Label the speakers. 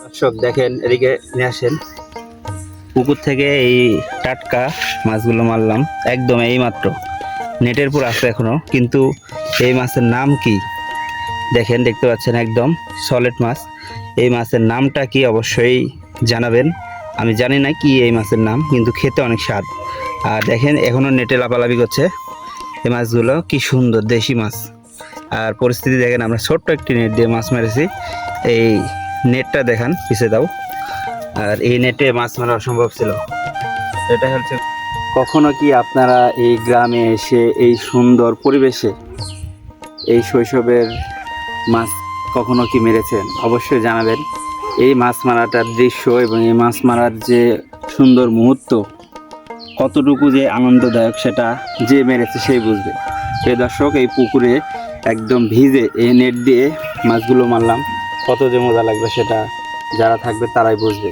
Speaker 1: দর্শক দেখেন, এদিকে নিয়ে আসেন। পুকুর থেকে এই টাটকা মাছগুলো মারলাম একদম এই মাত্র। নেটের উপর আছে এখনো, কিন্তু এই মাছের নাম কি দেখেন, দেখতে পাচ্ছেন একদম সলিড মাছ। এই মাছের নামটা কি অবশ্যই জানাবেন। আমি জানি না কি এই মাছের নাম, কিন্তু খেতে অনেক স্বাদ। আর দেখেন এখনো নেটে লাফালাফি করছে এই মাছগুলো, কি সুন্দর দেশি মাছ। আর পরিস্থিতি দেখেন, আমরা ছোট্ট একটি নেট দিয়ে মাছ মেরেছি। এই নেটটা দেখান, পিছিয়ে দাও। আর এই নেটে মাছ মারা অসম্ভব ছিল। এটা হচ্ছে, কখনো কি আপনারা এই গ্রামে এসে এই সুন্দর পরিবেশে এই শৈশবের মাছ কখনো কি মেরেছেন? অবশ্যই জানাবেন। এই মাছ মারাটার দৃশ্য এবং এই মাছ মারার যে সুন্দর মুহূর্ত, কতটুকু যে আনন্দদায়ক সেটা যে মেরেছে সেই বুঝবে। এই দর্শক, এই পুকুরে একদম ভিজে এই নেট দিয়ে মাছগুলো মারলাম, কত যে মজা লাগবে সেটা যারা থাকবে তারাই বুঝবে।